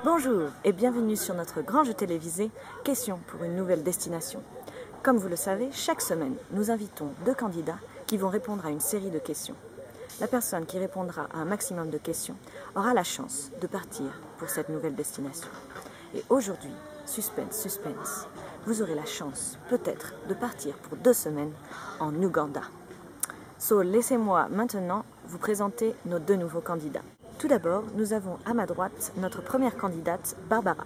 Bonjour et bienvenue sur notre grand jeu télévisé Questions pour une nouvelle destination. Comme vous le savez, chaque semaine, nous invitons 2 candidats qui vont répondre à une série de questions. La personne qui répondra à un maximum de questions aura la chance de partir pour cette nouvelle destination. Et aujourd'hui, suspense, vous aurez la chance, peut-être, de partir pour 2 semaines en Ouganda. Laissez-moi maintenant vous présenter nos 2 nouveaux candidats. Tout d'abord, nous avons à ma droite notre première candidate, Barbara.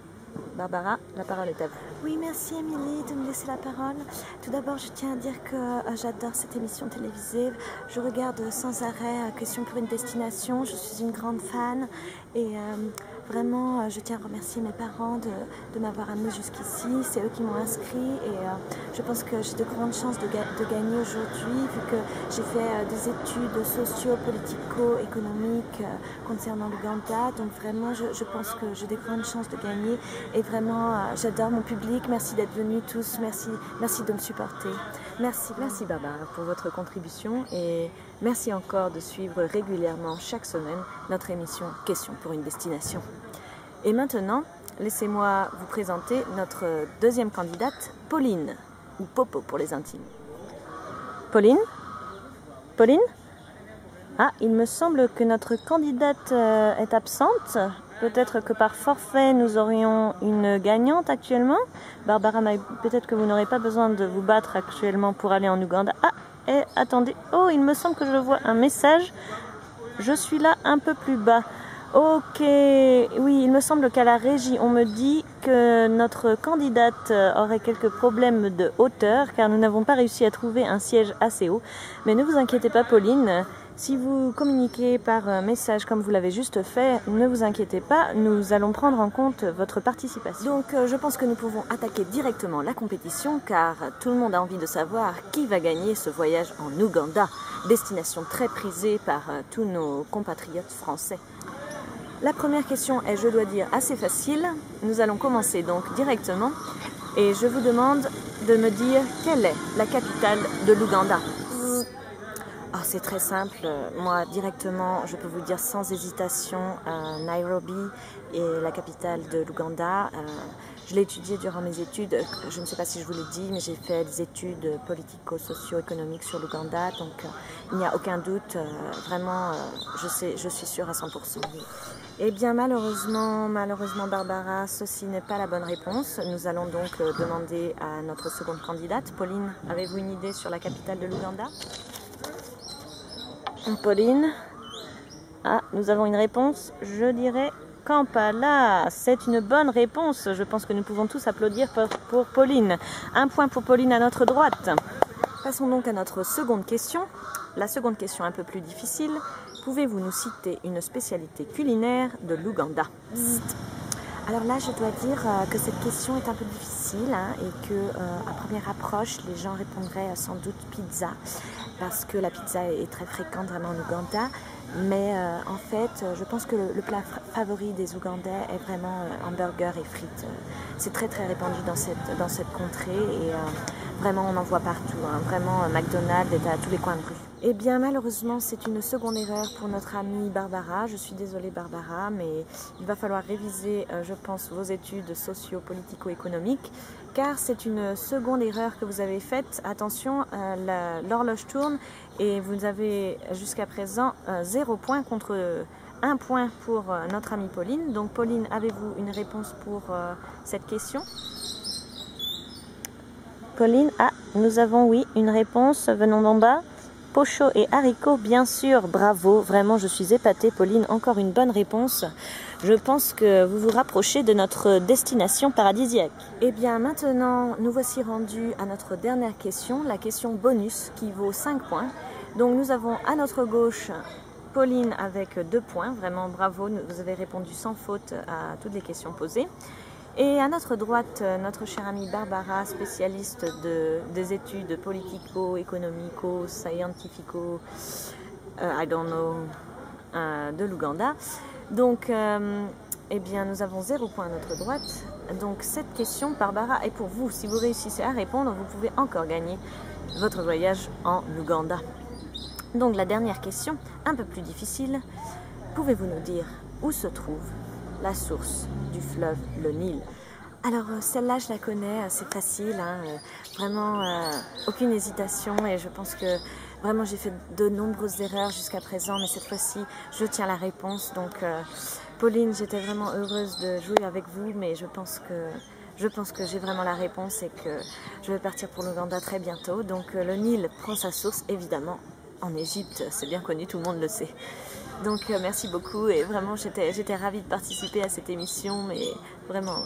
Barbara, la parole est à vous. Oui, merci Émilie de me laisser la parole. Tout d'abord, je tiens à dire que j'adore cette émission télévisée. Je regarde sans arrêt Questions pour une destination. Je suis une grande fan et vraiment, je tiens à remercier mes parents de m'avoir amenée jusqu'ici. C'est eux qui m'ont inscrit et je pense que j'ai de grandes chances de gagner aujourd'hui vu que j'ai fait des études socio-politico-économiques concernant l'Ouganda. Donc vraiment, je pense que j'ai de grandes chances de gagner. Et vraiment, j'adore mon public. Merci d'être venus tous. Merci de me supporter. Merci. Merci Barbara pour votre contribution et merci encore de suivre régulièrement chaque semaine notre émission Questions pour une destination. Et maintenant, laissez-moi vous présenter notre deuxième candidate, Pauline, ou Popo pour les intimes. Pauline ? Pauline ? Ah, il me semble que notre candidate est absente. Peut-être que par forfait, nous aurions une gagnante actuellement. Barbara, peut-être que vous n'aurez pas besoin de vous battre actuellement pour aller en Ouganda. Ah, et attendez. Oh, il me semble que je vois un message. Je suis là un peu plus bas. Ok, oui, il me semble qu'à la régie, on me dit que notre candidate aurait quelques problèmes de hauteur, car nous n'avons pas réussi à trouver un siège assez haut. Mais ne vous inquiétez pas, Pauline. Si vous communiquez par message comme vous l'avez juste fait, ne vous inquiétez pas, nous allons prendre en compte votre participation. Donc je pense que nous pouvons attaquer directement la compétition car tout le monde a envie de savoir qui va gagner ce voyage en Ouganda, destination très prisée par tous nos compatriotes français. La première question est, je dois dire, assez facile. Nous allons commencer donc directement et je vous demande de me dire quelle est la capitale de l'Ouganda. Oh, c'est très simple, moi directement je peux vous dire sans hésitation Nairobi est la capitale de l'Ouganda. Je l'ai étudié durant mes études, je ne sais pas si je vous l'ai dit, mais j'ai fait des études politico-socio-économiques sur l'Ouganda, donc il n'y a aucun doute, vraiment je suis sûre à 100%. Oui. Eh bien malheureusement Barbara, ceci n'est pas la bonne réponse. Nous allons donc demander à notre seconde candidate. Pauline, avez-vous une idée sur la capitale de l'Ouganda ? Pauline, ah, nous avons une réponse, je dirais Kampala. C'est une bonne réponse, je pense que nous pouvons tous applaudir pour Pauline. 1 point pour Pauline à notre droite. Passons donc à notre seconde question. La seconde question un peu plus difficile. Pouvez-vous nous citer une spécialité culinaire de l'Ouganda ? Alors là, je dois dire que cette question est un peu difficile et que à première approche, les gens répondraient sans doute pizza parce que la pizza est très fréquente vraiment en Ouganda. Mais en fait, je pense que le plat favori des Ougandais est vraiment hamburger et frites. C'est très très répandu dans cette contrée et vraiment on en voit partout. Vraiment, McDonald's est à tous les coins de rue. Eh bien malheureusement c'est une seconde erreur pour notre amie Barbara. Je suis désolée Barbara, mais il va falloir réviser je pense vos études socio-politico-économiques car c'est une seconde erreur que vous avez faite. Attention, l'horloge tourne et vous avez jusqu'à présent 0 point contre 1 point pour notre amie Pauline. Donc Pauline, avez-vous une réponse pour cette question ? Pauline, ah, nous avons oui une réponse venant d'en bas. Pochos et haricots, bien sûr, bravo, vraiment je suis épatée Pauline, encore une bonne réponse. Je pense que vous vous rapprochez de notre destination paradisiaque. Eh bien maintenant, nous voici rendus à notre dernière question, la question bonus qui vaut 5 points. Donc nous avons à notre gauche Pauline avec 2 points, vraiment bravo, vous avez répondu sans faute à toutes les questions posées. Et à notre droite, notre chère amie Barbara, spécialiste des études politico-économico-scientifico, de l'Ouganda. Donc, eh bien, nous avons 0 point à notre droite. Donc, cette question, Barbara, est pour vous. Si vous réussissez à répondre, vous pouvez encore gagner votre voyage en Ouganda. Donc, la dernière question, un peu plus difficile. Pouvez-vous nous dire où se trouve la source du fleuve, le Nil? Alors celle-là je la connais, c'est facile, hein, vraiment aucune hésitation et je pense que vraiment j'ai fait de nombreuses erreurs jusqu'à présent, mais cette fois-ci je tiens la réponse. Donc Pauline, j'étais vraiment heureuse de jouer avec vous, mais je pense que j'ai vraiment la réponse et que je vais partir pour l'Ouganda très bientôt. Donc le Nil prend sa source évidemment en Égypte, c'est bien connu, tout le monde le sait. Donc merci beaucoup et vraiment j'étais ravie de participer à cette émission, mais vraiment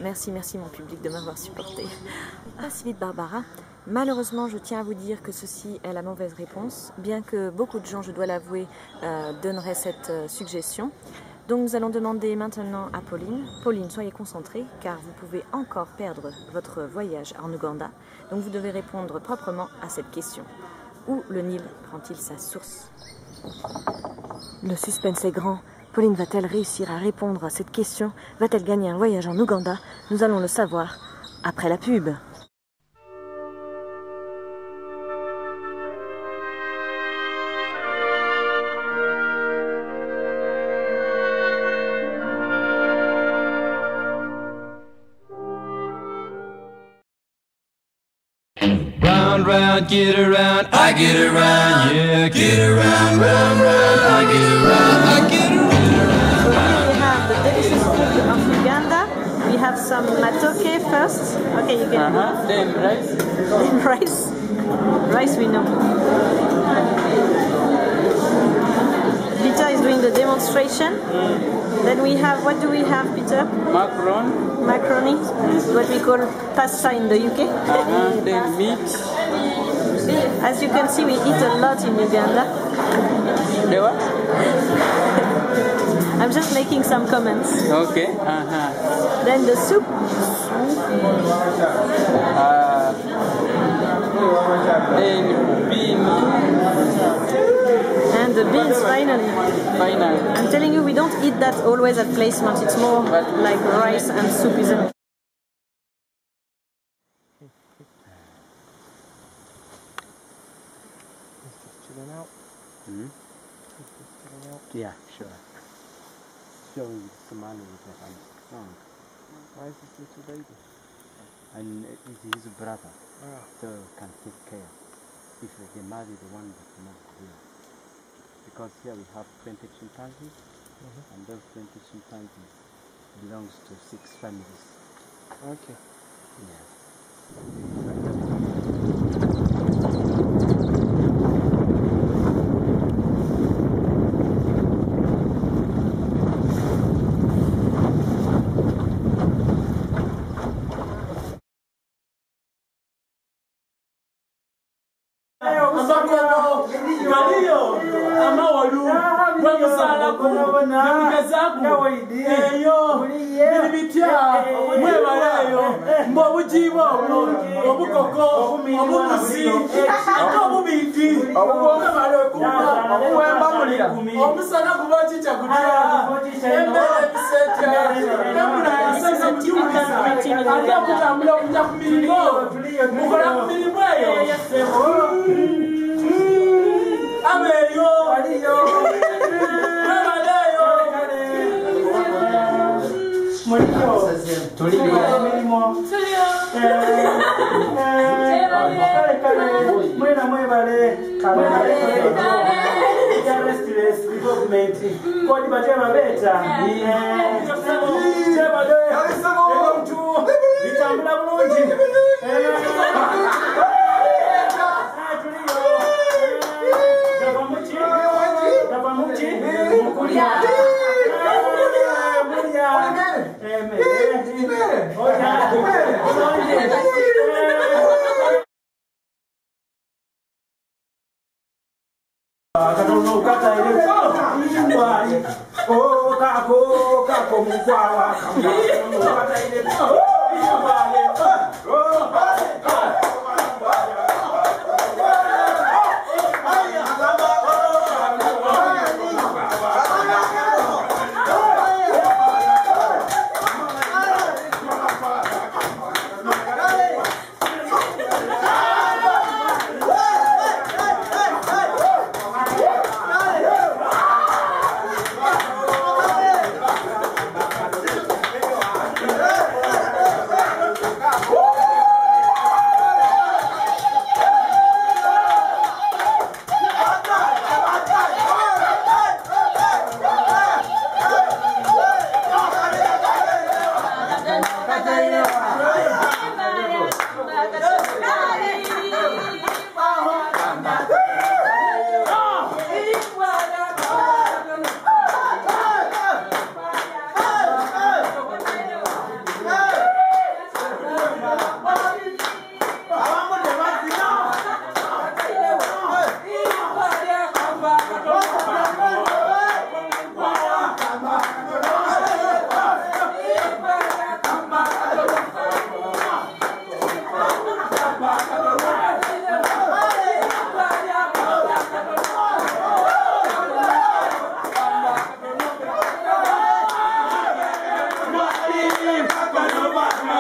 merci mon public de m'avoir supporté. Pas si vite Barbara. Malheureusement je tiens à vous dire que ceci est la mauvaise réponse, bien que beaucoup de gens, je dois l'avouer, donneraient cette suggestion. Donc nous allons demander maintenant à Pauline. Pauline, soyez concentrée car vous pouvez encore perdre votre voyage en Ouganda. Donc vous devez répondre proprement à cette question. Où le Nil prend-il sa source? Le suspense est grand. Pauline va-t-elle réussir à répondre à cette question? Va-t-elle gagner un voyage en Ouganda? Nous allons le savoir après la pub. Round, round, get around, I get around, yeah, get around, round, round, I get around, I get around. We have the delicious food of Uganda. We have some matoke first. Okay, you can. Then rice. Then rice. Rice we know. Peter is doing the demonstration. Then we have, what do we have, Peter? Macaron. Macaroni, what we call pasta in the UK. Then meat. As you can see, we eat a lot in Uganda. The what? I'm just making some comments. Okay. Then the soup. Then bean. And the beans, finally. Final. I'm telling you, we don't eat that always at placement. It's more like rice and soup, isn't it? Yeah, sure. Showing Somali with a song. Why is this little baby? And it's his brother, so can take care. If they marry the one that moved here. Because here we have 20 chimpanzees, and those 20 chimpanzees belongs to 6 families. Okay. Yeah.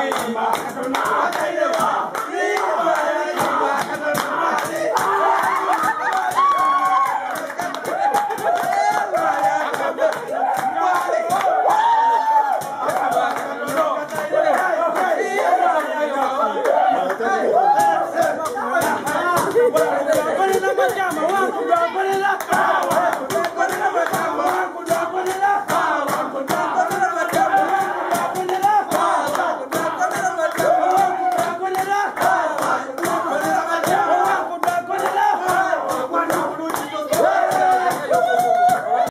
What